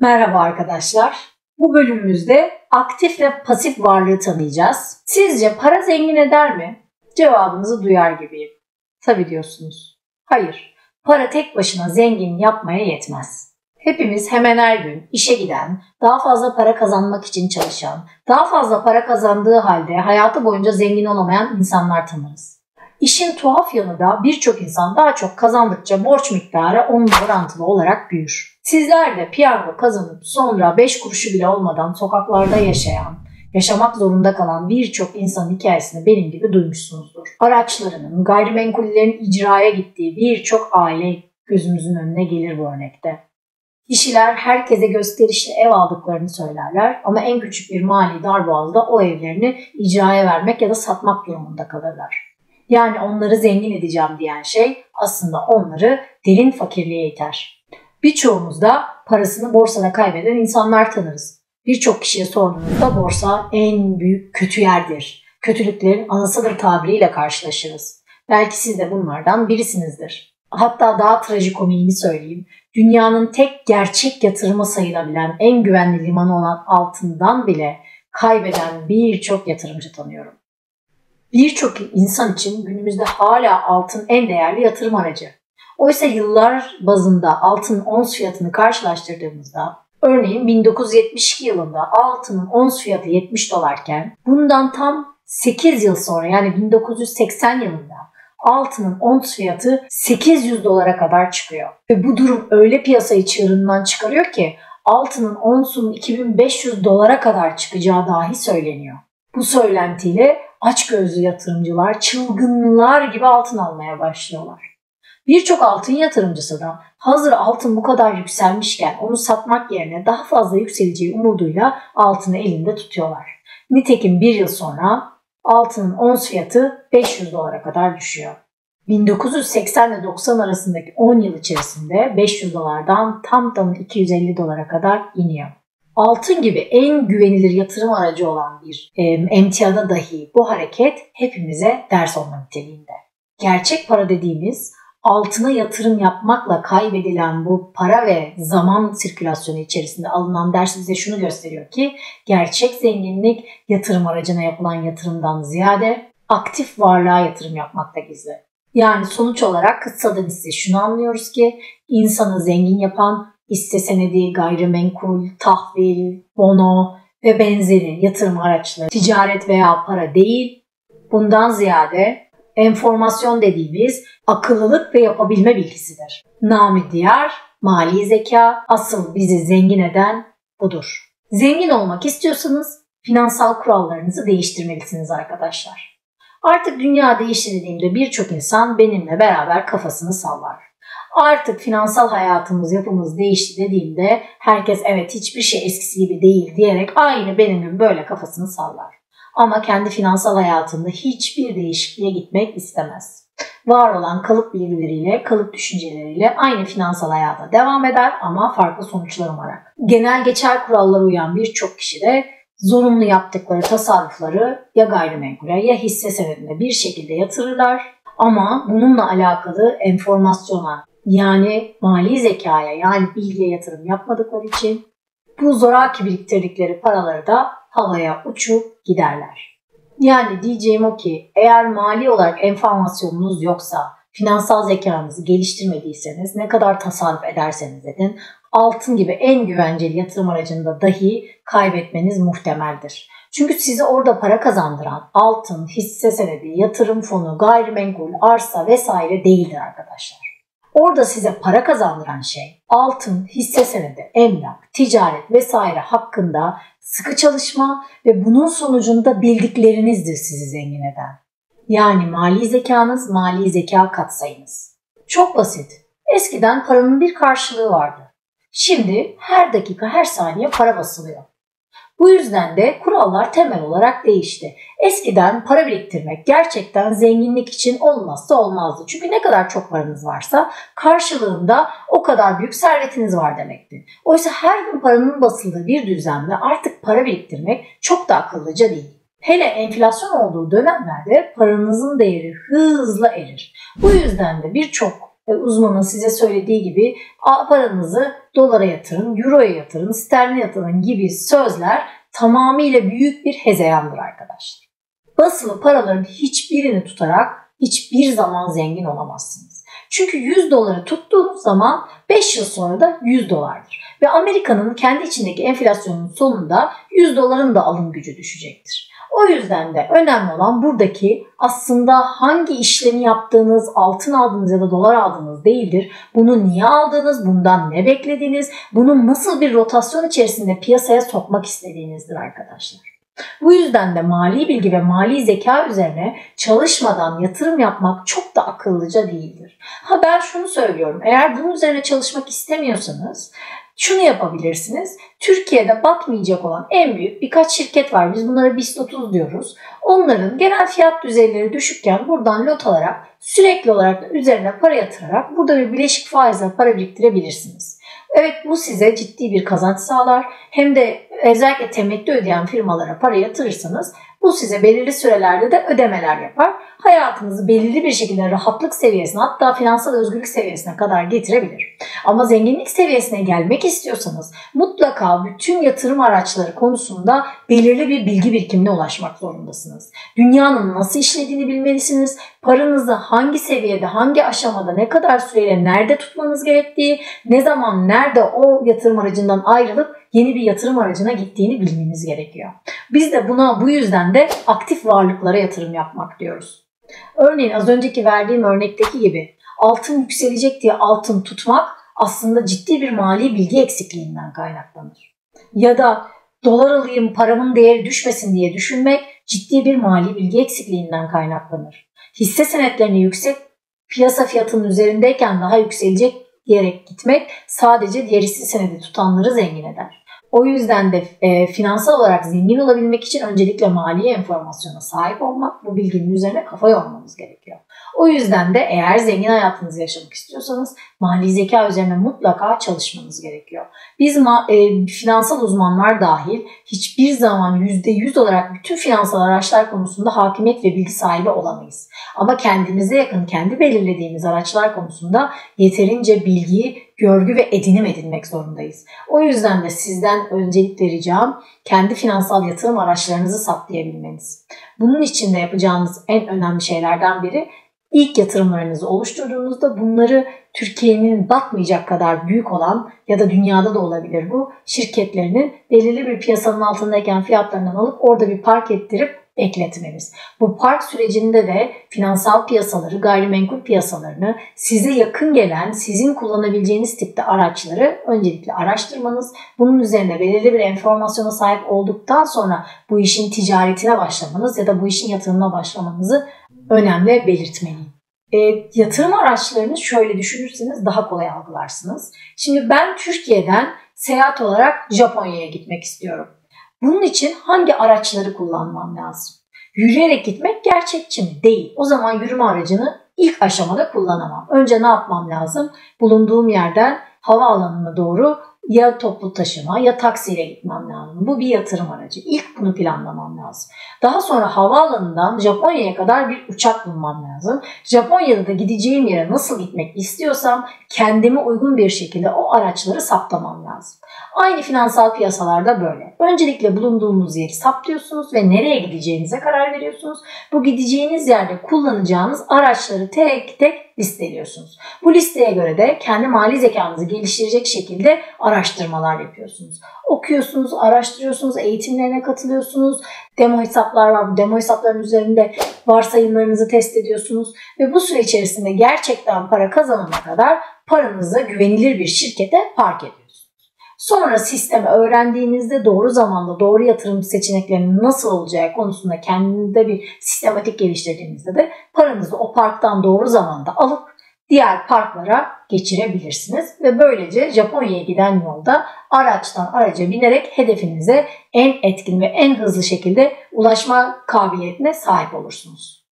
Merhaba arkadaşlar. Bu bölümümüzde aktif ve pasif varlığı tanıyacağız. Sizce para zengin eder mi? Cevabınızı duyar gibiyim. Tabii diyorsunuz. Hayır, para tek başına zengin yapmaya yetmez. Hepimiz hemen her gün işe giden, daha fazla para kazanmak için çalışan, daha fazla para kazandığı halde hayatı boyunca zengin olamayan insanlar tanırız. İşin tuhaf yanı da birçok insan daha çok kazandıkça borç miktarı onunla orantılı olarak büyür. Sizler de piyango kazanıp sonra 5 kuruşu bile olmadan sokaklarda yaşamak zorunda kalan birçok insanın hikayesini benim gibi duymuşsunuzdur. Araçlarının, gayrimenkullerin icraya gittiği birçok aile gözümüzün önüne gelir bu örnekte. Kişiler herkese gösterişli ev aldıklarını söylerler ama en küçük bir mali darboğazda o evlerini icraya vermek ya da satmak durumunda kalırlar. Yani onları zengin edeceğim diyen şey aslında onları derin fakirliğe iter. Birçoğumuz da parasını borsada kaybeden insanlar tanırız. Birçok kişiye sorduğunuzda borsa en büyük kötü yerdir. Kötülüklerin anasıdır tabiriyle karşılaşırız. Belki siz de bunlardan birisinizdir. Hatta daha trajikomiğini söyleyeyim. Dünyanın tek gerçek yatırıma sayılabilen en güvenli limanı olan altından bile kaybeden birçok yatırımcı tanıyorum. Birçok insan için günümüzde hala altın en değerli yatırım aracı. Oysa yıllar bazında altının ons fiyatını karşılaştırdığımızda, örneğin 1972 yılında altının ons fiyatı 70 dolarken, bundan tam 8 yıl sonra yani 1980 yılında altının ons fiyatı 800 dolara kadar çıkıyor. Ve bu durum öyle piyasayı çığırından çıkarıyor ki altının onsunun 2500 dolara kadar çıkacağı dahi söyleniyor. Bu söylentiyle açgözlü yatırımcılar çılgınlar gibi altın almaya başlıyorlar. Birçok altın yatırımcısı da hazır altın bu kadar yükselmişken onu satmak yerine daha fazla yükseleceği umuduyla altını elinde tutuyorlar. Nitekim bir yıl sonra altının ons fiyatı 500 dolara kadar düşüyor. 1980 ile 90 arasındaki 10 yıl içerisinde 500 dolardan tam 250 dolara kadar iniyor. Altın gibi en güvenilir yatırım aracı olan bir emtiada dahi bu hareket hepimize ders olma niteliğinde. Gerçek para dediğimiz altına yatırım yapmakla kaybedilen bu para ve zaman sirkülasyonu içerisinde alınan ders bize şunu gösteriyor ki gerçek zenginlik yatırım aracına yapılan yatırımdan ziyade aktif varlığa yatırım yapmakta gizli. Yani sonuç olarak kısadan size şunu anlıyoruz ki insanı zengin yapan hisse senedi, gayrimenkul, tahvil, bono ve benzeri yatırım araçları, ticaret veya para değil, bundan ziyade enformasyon dediğimiz akıllılık ve yapabilme bilgisidir. Namı diğer mali zeka, asıl bizi zengin eden budur. Zengin olmak istiyorsanız finansal kurallarınızı değiştirmelisiniz arkadaşlar. Artık dünya değişti dediğimde birçok insan benimle beraber kafasını sallar. Artık finansal hayatımız, yapımız değişti dediğimde herkes evet hiçbir şey eskisi gibi değil diyerek aynı benim gibi böyle kafasını sallar. Ama kendi finansal hayatında hiçbir değişikliğe gitmek istemez. Var olan kalıp bilgileriyle, kalıp düşünceleriyle aynı finansal hayata devam eder ama farklı sonuçlar umarak. Genel geçer kurallara uyan birçok kişi de zorunlu yaptıkları tasarrufları ya gayrimenkule ya hisse senedine bir şekilde yatırırlar. Ama bununla alakalı enformasyona yani mali zekaya yani bilgiye yatırım yapmadıkları için bu zoraki biriktirdikleri paraları da havaya uçup giderler. Yani diyeceğim o ki eğer mali olarak enformasyonunuz yoksa, finansal zekanızı geliştirmediyseniz ne kadar tasarruf ederseniz edin altın gibi en güvenceli yatırım aracında dahi kaybetmeniz muhtemeldir. Çünkü size orada para kazandıran altın, hisse senedi, yatırım fonu, gayrimenkul, arsa vesaire değildir arkadaşlar. Orada size para kazandıran şey altın, hisse senedi, emlak, ticaret vesaire hakkında sıkı çalışma ve bunun sonucunda bildiklerinizdir sizi zengin eden. Yani mali zekanız, mali zeka katsayınız. Çok basit. Eskiden paranın bir karşılığı vardı. Şimdi her dakika, her saniye para basılıyor. Bu yüzden de kurallar temel olarak değişti. Eskiden para biriktirmek gerçekten zenginlik için olmazsa olmazdı. Çünkü ne kadar çok paranız varsa karşılığında o kadar büyük servetiniz var demekti. Oysa her gün paranın basıldığı bir düzende artık para biriktirmek çok da akıllıca değil. Hele enflasyon olduğu dönemlerde paranızın değeri hızla erir. Bu yüzden de birçok uzmanın size söylediği gibi paranızı dolara yatırın, euroya yatırın, sterline yatırın gibi sözler tamamıyla büyük bir hezeyandır arkadaşlar. Basılı paraların hiçbirini tutarak hiçbir zaman zengin olamazsınız. Çünkü 100 doları tuttuğunuz zaman 5 yıl sonra da 100 dolardır. Ve Amerika'nın kendi içindeki enflasyonun sonunda 100 doların da alım gücü düşecektir. O yüzden de önemli olan buradaki aslında hangi işlemi yaptığınız, altın aldığınız ya da dolar aldığınız değildir. Bunu niye aldığınız, bundan ne beklediğiniz, bunu nasıl bir rotasyon içerisinde piyasaya sokmak istediğinizdir arkadaşlar. Bu yüzden de mali bilgi ve mali zeka üzerine çalışmadan yatırım yapmak çok da akıllıca değildir. Ben şunu söylüyorum, eğer bunun üzerine çalışmak istemiyorsanız şunu yapabilirsiniz. Türkiye'de batmayacak olan en büyük birkaç şirket var. Biz bunlara BIST 30 diyoruz. Onların genel fiyat düzeyleri düşükken buradan lot alarak sürekli olarak üzerine para yatırarak burada bir bileşik faizle para biriktirebilirsiniz. Evet, bu size ciddi bir kazanç sağlar. Hem de özellikle temettü ödeyen firmalara para yatırırsanız bu size belirli sürelerde de ödemeler yapar. Hayatınızı belirli bir şekilde rahatlık seviyesine, hatta finansal özgürlük seviyesine kadar getirebilir. Ama zenginlik seviyesine gelmek istiyorsanız mutlaka bütün yatırım araçları konusunda belirli bir bilgi birikimine ulaşmak zorundasınız. Dünyanın nasıl işlediğini bilmelisiniz. Paranızı hangi seviyede, hangi aşamada, ne kadar süreyle nerede tutmanız gerektiği, ne zaman, nerede o yatırım aracından ayrılıp yeni bir yatırım aracına gittiğini bilmeniz gerekiyor. Biz de bu yüzden de aktif varlıklara yatırım yapmak diyoruz. Örneğin az önceki verdiğim örnekteki gibi altın yükselecek diye altın tutmak aslında ciddi bir mali bilgi eksikliğinden kaynaklanır. Ya da dolar alayım, paramın değeri düşmesin diye düşünmek ciddi bir mali bilgi eksikliğinden kaynaklanır. Hisse senetlerini yüksek piyasa fiyatının üzerindeyken daha yükselecek diyerek gitmek sadece diğer hisse senedi tutanları zengin eder. O yüzden de finansal olarak zengin olabilmek için öncelikle mali enformasyona sahip olmak, bu bilginin üzerine kafa yormamız gerekiyor. O yüzden de eğer zengin hayatınızı yaşamak istiyorsanız mali zeka üzerine mutlaka çalışmanız gerekiyor. Biz finansal uzmanlar dahil hiçbir zaman %100 olarak bütün finansal araçlar konusunda hakimiyet ve bilgi sahibi olamayız. Ama kendimize yakın, kendi belirlediğimiz araçlar konusunda yeterince bilgiyi, görgü ve edinim edinmek zorundayız. O yüzden de sizden öncelikle ricam kendi finansal yatırım araçlarınızı saptayabilmeniz. Bunun için de yapacağınız en önemli şeylerden biri ilk yatırımlarınızı oluşturduğunuzda bunları Türkiye'nin batmayacak kadar büyük olan ya da dünyada da olabilir bu şirketlerinin belirli bir piyasanın altındayken fiyatlarından alıp orada bir park ettirip bekletmeniz. Bu park sürecinde de finansal piyasaları, gayrimenkul piyasalarını, size yakın gelen, sizin kullanabileceğiniz tipte araçları öncelikle araştırmanız, bunun üzerine belirli bir enformasyona sahip olduktan sonra bu işin ticaretine başlamanız ya da bu işin yatırımına başlamanızı önemli belirtmeliyim. Yatırım araçlarını şöyle düşünürseniz daha kolay algılarsınız. Şimdi ben Türkiye'den seyahat olarak Japonya'ya gitmek istiyorum. Bunun için hangi araçları kullanmam lazım? Yürüyerek gitmek gerçekçi mi? Değil. O zaman yürüme aracını ilk aşamada kullanamam. Önce ne yapmam lazım? Bulunduğum yerden havaalanına doğru ya toplu taşıma ya taksiyle gitmem lazım. Bu bir yatırım aracı. İlk bunu planlamam lazım. Daha sonra havaalanından Japonya'ya kadar bir uçak bulmam lazım. Japonya'da da gideceğim yere nasıl gitmek istiyorsam kendime uygun bir şekilde o araçları saptamam lazım. Aynı finansal piyasalarda böyle. Öncelikle bulunduğunuz yeri saptıyorsunuz ve nereye gideceğinize karar veriyorsunuz. Bu gideceğiniz yerde kullanacağınız araçları tek tek listeliyorsunuz. Bu listeye göre de kendi mali zekanızı geliştirecek şekilde araştırmalar yapıyorsunuz. Okuyorsunuz, araştırıyorsunuz, eğitimlerine katılıyorsunuz. Demo hesaplar var. Bu demo hesapların üzerinde varsayımlarınızı test ediyorsunuz. Ve bu süre içerisinde gerçekten para kazanana kadar paranızı güvenilir bir şirkete park ediyorsunuz. Sonra sistemi öğrendiğinizde doğru zamanda doğru yatırım seçeneklerinin nasıl olacağı konusunda kendinizde bir sistematik geliştirdiğinizde de paranızı o parktan doğru zamanda alıp diğer parklara geçirebilirsiniz. Ve böylece Japonya'ya giden yolda araçtan araca binerek hedefinize en etkin ve en hızlı şekilde ulaşma kabiliyetine sahip olursunuz.